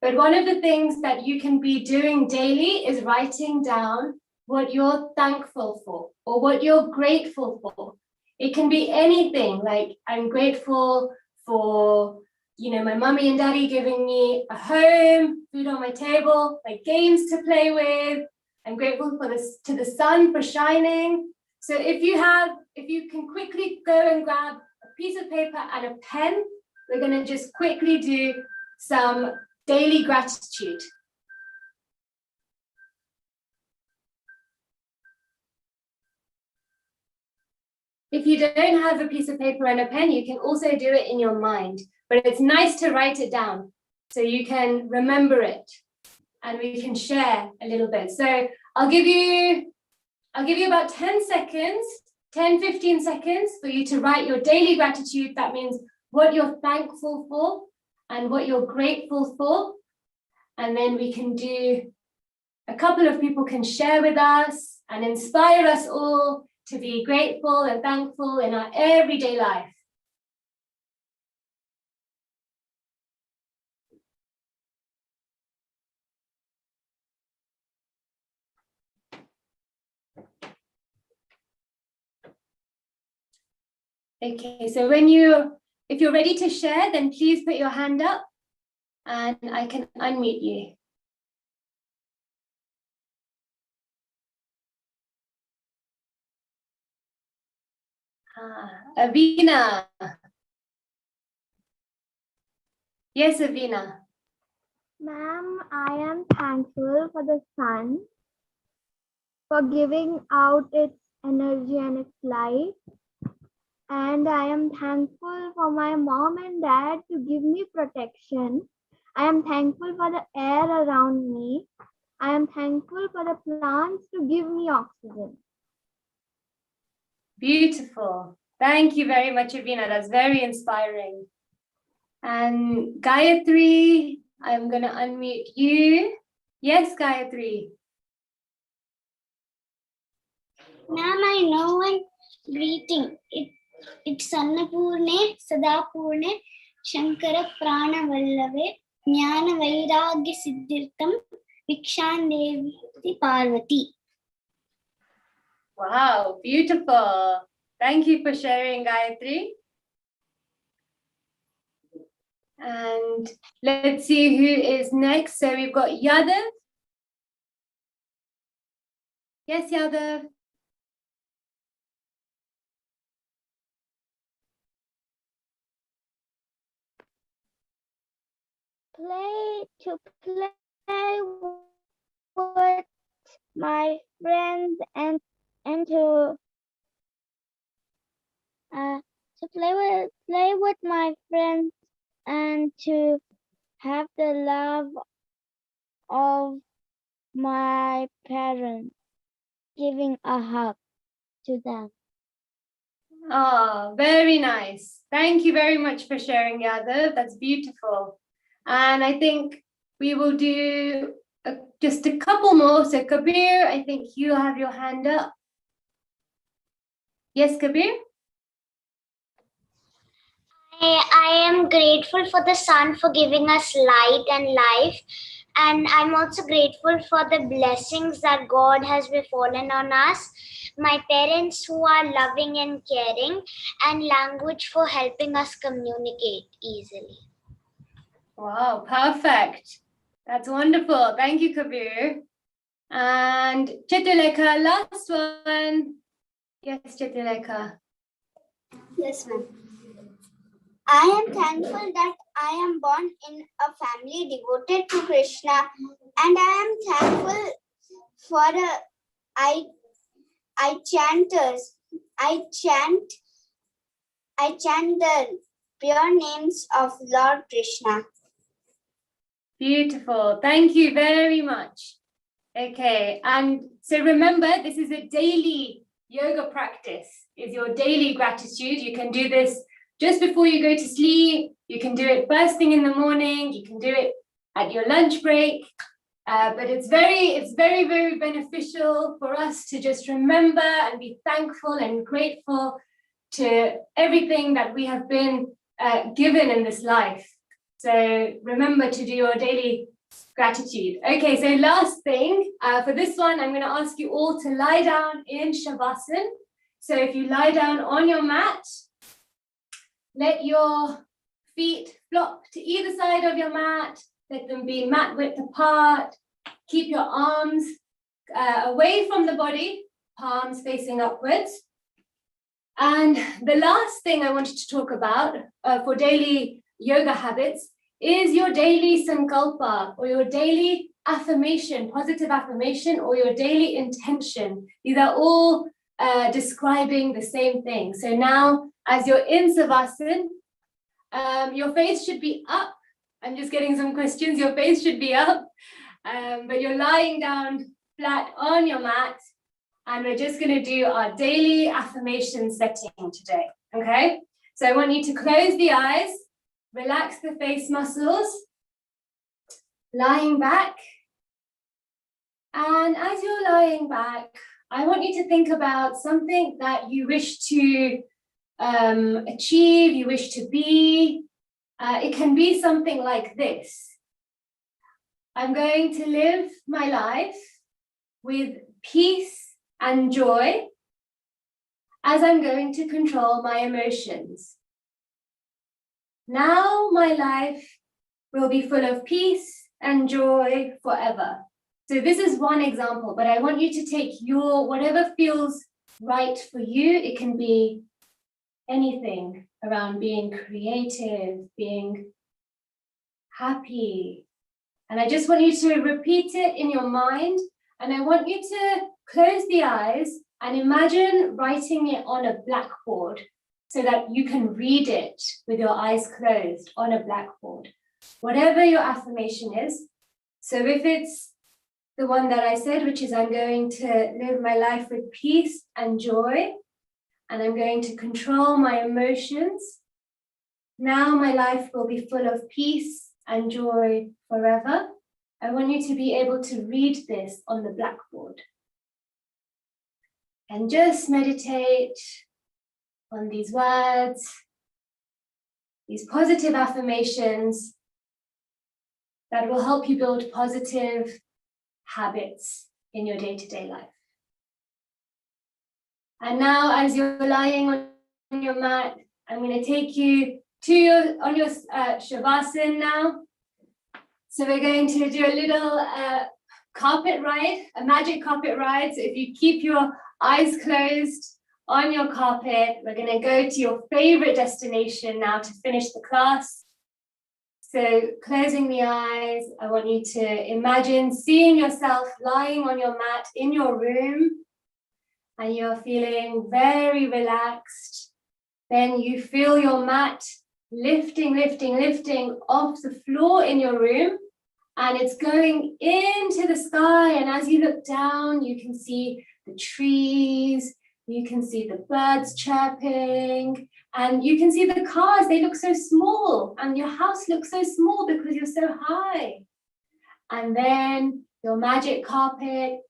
but one of the things that you can be doing daily is writing down what you're thankful for or what you're grateful for. It can be anything, like I'm grateful for, my mommy and daddy giving me a home, food on my table, like games to play with. I'm grateful to the sun for shining. So if you can quickly go and grab a piece of paper and a pen, we're going to just quickly do some daily gratitude. If you don't have a piece of paper and a pen, you can also do it in your mind, but it's nice to write it down so you can remember it and we can share a little bit. So I'll give you about 10 seconds, 10, 15 seconds for you to write your daily gratitude. That means what you're thankful for and what you're grateful for. And then we can do, a couple of people can share with us and inspire us all to be grateful and thankful in our everyday life. Okay, so if you're ready to share, then please put your hand up and I can unmute you. Avina. Yes, Avina. Ma'am, I am thankful for the sun, for giving out its energy and its light. And I am thankful for my mom and dad to give me protection. I am thankful for the air around me. I am thankful for the plants to give me oxygen. Beautiful. Thank you very much, Avina. That's very inspiring. And Gayatri, I'm going to unmute you. Yes, Gayatri. Ma'am, I know one greeting. It's Annapurne, Sadapurne, Shankara Prana Vallave, Jnana Vairagya Siddhirtham, Vikshan Devi Parvati. Wow, beautiful. Thank you for sharing, Gayatri. And let's see who is next. So we've got Yadav. Yes, Yadav. To play with my friends and to play with my friends and to have the love of my parents, giving a hug to them. Oh, very nice. Thank you very much for sharing, Yadav. That's beautiful. And I think we will do just a couple more. So Kabir, I think you have your hand up. Yes, Kabir? I am grateful for the sun for giving us light and life. And I'm also grateful for the blessings that God has befallen on us. My parents who are loving and caring, and language for helping us communicate easily. Wow, perfect. That's wonderful. Thank you, Kabir. And Chitralekha, last one. Yes, Chitralekha. Yes, ma'am. I am thankful that I am born in a family devoted to Krishna, and I am thankful for I chanters. I chant the pure names of Lord Krishna. Beautiful. Thank you very much. Okay, and so remember, this is a daily yoga practice. It's your daily gratitude. You can do this just before you go to sleep. You can do it first thing in the morning. You can do it at your lunch break. But it's very, very beneficial for us to just remember and be thankful and grateful to everything that we have been given in this life. So remember to do your daily gratitude. Okay, so last thing, for this one, I'm going to ask you all to lie down in Shavasana. So if you lie down on your mat, let your feet flop to either side of your mat. Let them be mat width apart. Keep your arms away from the body, palms facing upwards. And the last thing I wanted to talk about for daily yoga habits is your daily sankalpa, or your daily affirmation, positive affirmation, or your daily intention. These are all describing the same thing. So now, as you're in Savasana, your face should be up. I'm just getting some questions. Your face should be up, but you're lying down flat on your mat, and we're just going to do our daily affirmation setting today, okay? So I want you to close the eyes, relax the face muscles, lying back. And as you're lying back, I want you to think about something that you wish to achieve, you wish to be. It can be something like this. I'm going to live my life with peace and joy as I'm going to control my emotions. Now my life will be full of peace and joy forever. So this is one example, but I want you to take your, whatever feels right for you. It can be anything around being creative, being happy. And I just want you to repeat it in your mind. And I want you to close the eyes and imagine writing it on a blackboard so that you can read it with your eyes closed on a blackboard. Whatever your affirmation is. So if it's the one that I said, which is I'm going to live my life with peace and joy, and I'm going to control my emotions. Now my life will be full of peace and joy forever. I want you to be able to read this on the blackboard. And just meditate on these words, these positive affirmations that will help you build positive habits in your day-to-day life. And now, as you're lying on your mat, I'm going to take you to your Shavasana now. So we're going to do a little carpet ride, a magic carpet ride. So if you keep your eyes closed on your carpet, we're going to go to your favorite destination now to finish the class. So closing the eyes, I want you to imagine seeing yourself lying on your mat in your room, and you're feeling very relaxed. Then you feel your mat lifting off the floor in your room, and it's going into the sky. And as you look down, you can see the trees, you can see the birds chirping, and you can see the cars. They look so small, and your house looks so small because you're so high. And then your magic carpet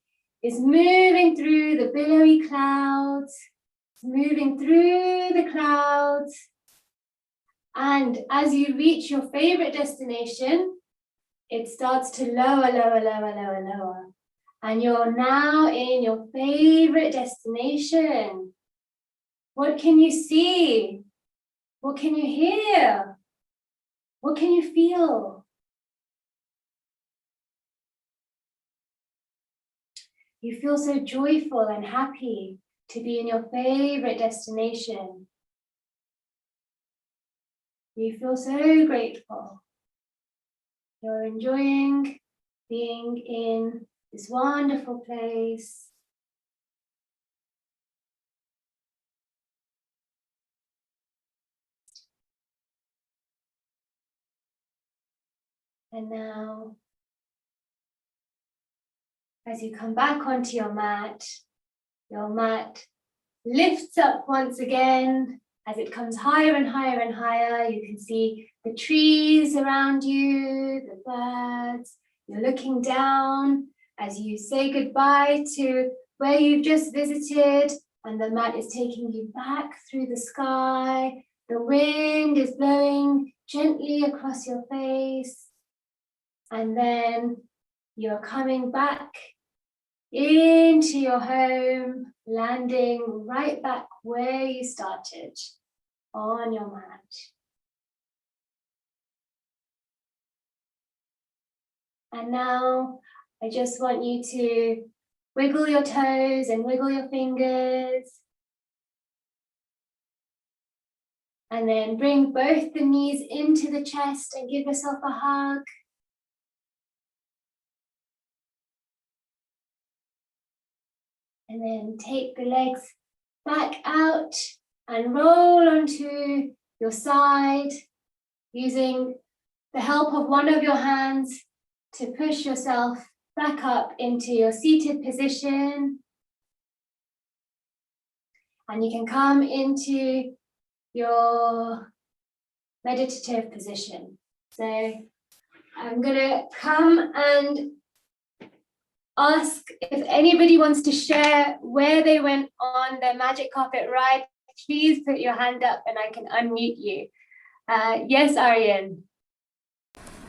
is moving through the billowy clouds, moving through the clouds. And as you reach your favorite destination, it starts to lower. And you're now in your favorite destination. What can you see? What can you hear? What can you feel? You feel so joyful and happy to be in your favorite destination. You feel so grateful. You're enjoying being in this wonderful place. And now, as you come back onto your mat lifts up once again. As it comes higher and higher and higher, you can see the trees around you, the birds. You're looking down as you say goodbye to where you've just visited, and the mat is taking you back through the sky. The wind is blowing gently across your face, and then you're coming back into your home, landing right back where you started, on your mat. And now I just want you to wiggle your toes and wiggle your fingers. And then bring both the knees into the chest and give yourself a hug. And then take the legs back out and roll onto your side, using the help of one of your hands to push yourself back up into your seated position. And you can come into your meditative position. So I'm going to come and ask if anybody wants to share where they went on their magic carpet ride. Please put your hand up and I can unmute you. Yes, Aryan.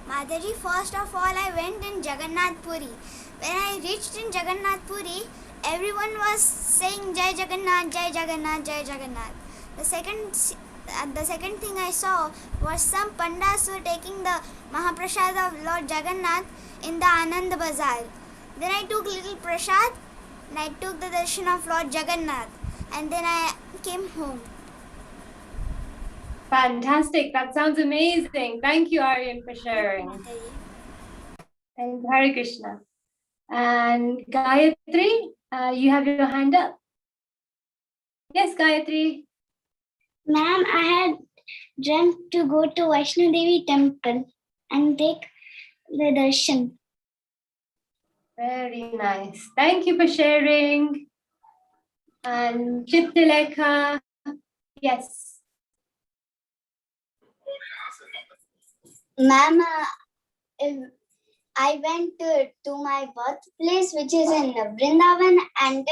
Madhuri, first of all, I went in Jagannath Puri. When I reached in Jagannath Puri, everyone was saying Jai Jagannath, Jai Jagannath, Jai Jagannath. The second thing I saw was some pandas were taking the Mahaprasad of Lord Jagannath in the Anand Bazaar. Then I took little prasad and I took the darshan of Lord Jagannath, and then I came home. Fantastic. That sounds amazing. Thank you, Aryan, for sharing. Thank you, Hare Krishna. And Gayatri, you have your hand up. Yes, Gayatri. Ma'am, I had dreamt to go to Vaishno Devi temple and take the darshan. Very nice. Thank you for sharing. And Chitileka, yes. Ma'am, I went to my birthplace, which is in Vrindavan, and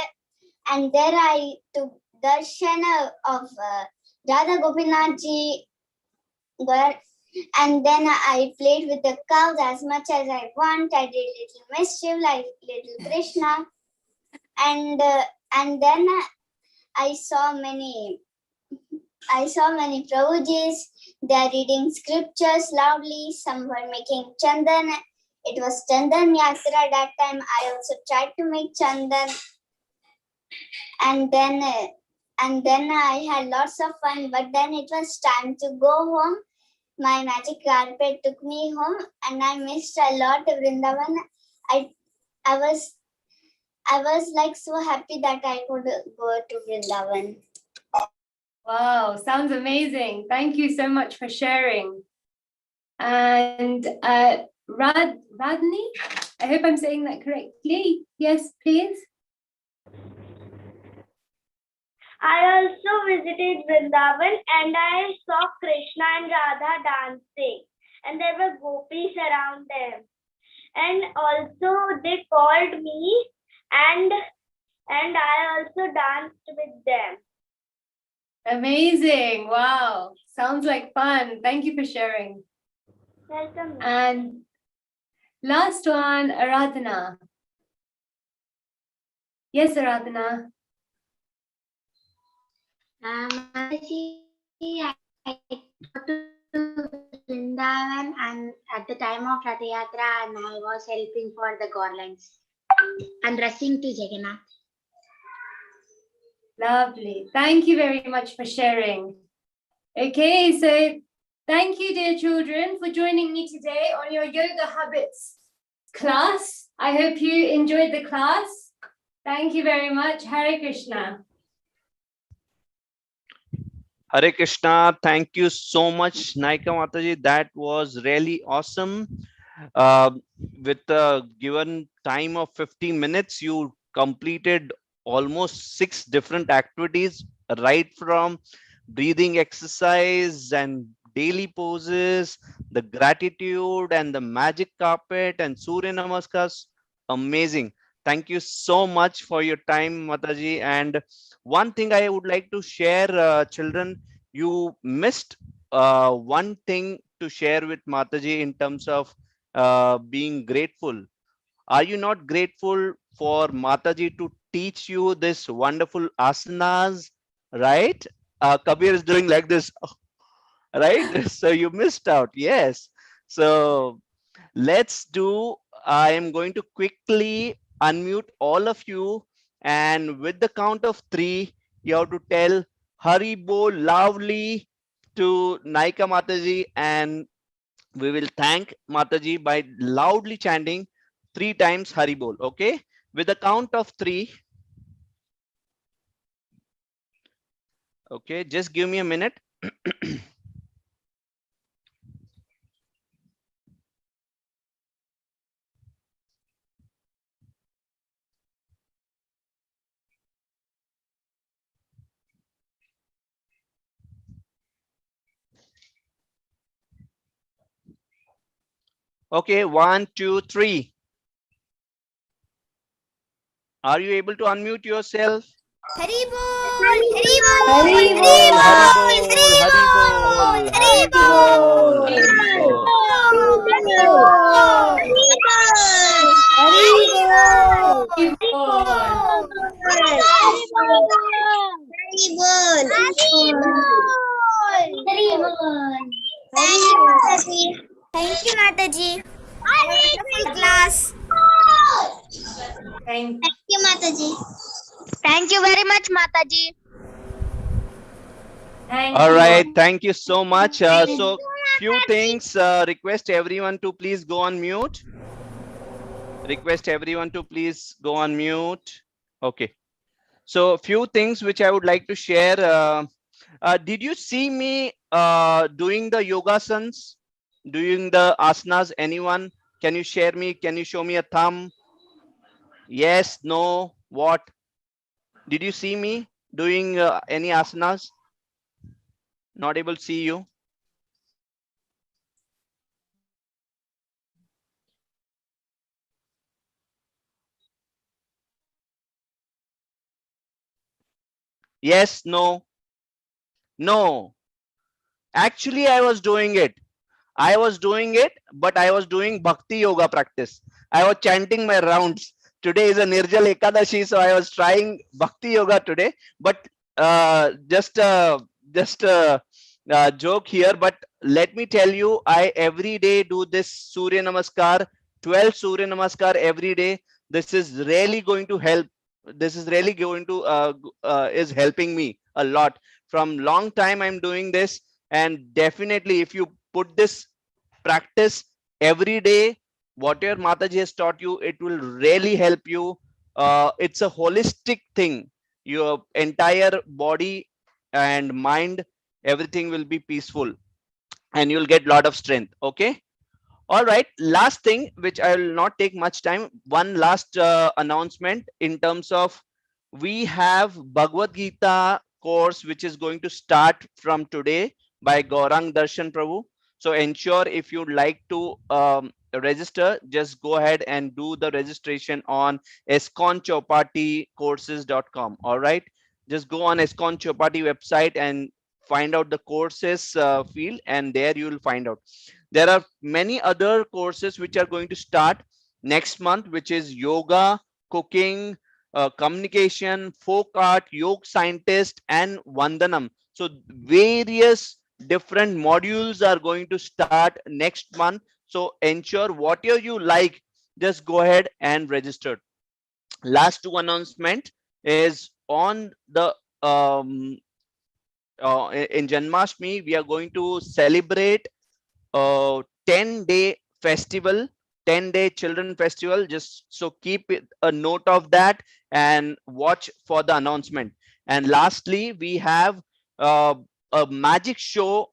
there I took darshan of Radha Gopinath ji, and then I played with the cows as much as I want. I did little mischief like little Krishna, and then I saw many Prabhujis. They are reading scriptures loudly. Some were making chandan. It was Chandan Yatra that time. I also tried to make Chandan. And then I had lots of fun. But then it was time to go home. My magic carpet took me home and I missed a lot of Vrindavan. I was like so happy that I could go to Vrindavan. Wow, sounds amazing. Thank you so much for sharing. And Radni, I hope I'm saying that correctly. Yes, please. I also visited Vrindavan and I saw Krishna and Radha dancing, and there were gopis around them. And also they called me and I also danced with them. Amazing. Wow. Sounds like fun. Thank you for sharing. Welcome. And last one, Aradhana. Yes, Aradhana. I go to Vrindavan and at the time of Rath Yatra, and I was helping for the garlands. and rushing to Jagannath. Lovely. Thank you very much for sharing. Okay, so thank you, dear children, for joining me today on your yoga habits class. I hope you enjoyed the class. Thank you very much. Hare Krishna. Hare Krishna. Thank you so much, Naika Mataji. That was really awesome. Uh, with a given time of 50 minutes, you completed almost 6 different activities, right from breathing exercise and daily poses, the gratitude and the magic carpet and Surya Namaskars. Amazing. Thank you so much for your time, Mataji. And one thing I would like to share, children, you missed one thing to share with Mataji in terms of being grateful. Are you not grateful for Mataji to teach you this wonderful asanas, right? Kabir is doing like this, right? So you missed out. Yes. So let's do, I am going to quickly unmute all of you, and with the count of 3, you have to tell Haribo loudly to Naika Mataji, and we will thank Mataji by loudly chanting 3 times Haribol. Okay, with the count of 3. Okay, just give me a minute. Okay, 1, 2, 3. Are you able to unmute yourself? Haribol, Haribol, Haribol, Haribol, Haribol, Haribol. Thank you, Mataji. Wonderful class. Thank you, Mataji. Thank you very much, Mataji. All you. right, thank you so much. So few things, request everyone to please go on mute. Request everyone to please go on mute. Okay. So few things which I would like to share. Did you see me doing the yogasans, doing the asanas? Anyone? Can you share me? Can you show me a thumb? Yes, no, what? Did you see me doing any asanas? Not able to see you. Yes, no, no. Actually, I was doing it. But I was doing bhakti yoga practice. I was chanting my rounds. Today is a Nirjal Ekadashi, so I was trying bhakti yoga today. But just a joke here. But let me tell you, I every day do this Surya Namaskar, 12 Surya Namaskar every day. This is really going to help. This is really going to is helping me a lot. From long time I'm doing this, and definitely if you put this practice every day, what your Mataji has taught you, it will really help you. It's a holistic thing. Your entire body and mind, everything will be peaceful, and you'll get a lot of strength. Okay. All right, last thing, which I will not take much time. One last announcement in terms of, we have Bhagavad Gita course which is going to start from today by Gaurang Darshan Prabhu. So ensure, if you'd like to register, just go ahead and do the registration on esconchopaticourses.com. All right, just go on Escon Chopati website and find out the courses field, and there you will find out. There are many other courses which are going to start next month, which is yoga, cooking, communication, folk art, yoga scientist, and Vandanam. So various different modules are going to start next month. So ensure whatever you like, just go ahead and register. last two announcement is on the in Janmashtami, we are going to celebrate a 10-day festival, 10-day children festival. Just so keep a note of that and watch for the announcement. And lastly, we have uh, a magic show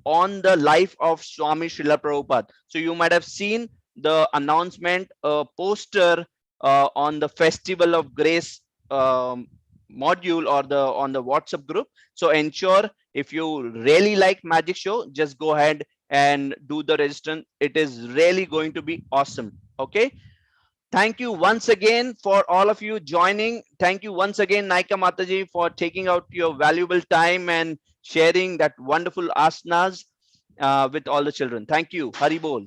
on the life of Swami Srila Prabhupada. So you might have seen the announcement poster on the Festival of Grace module or the on the WhatsApp group. So ensure, if you really like magic show, just go ahead and do the registration. It is really going to be awesome. Okay. Thank you once again for all of you joining. Thank you once again, Naika Mataji, for taking out your valuable time and sharing that wonderful asanas with all the children. Thank you. Hari Bol.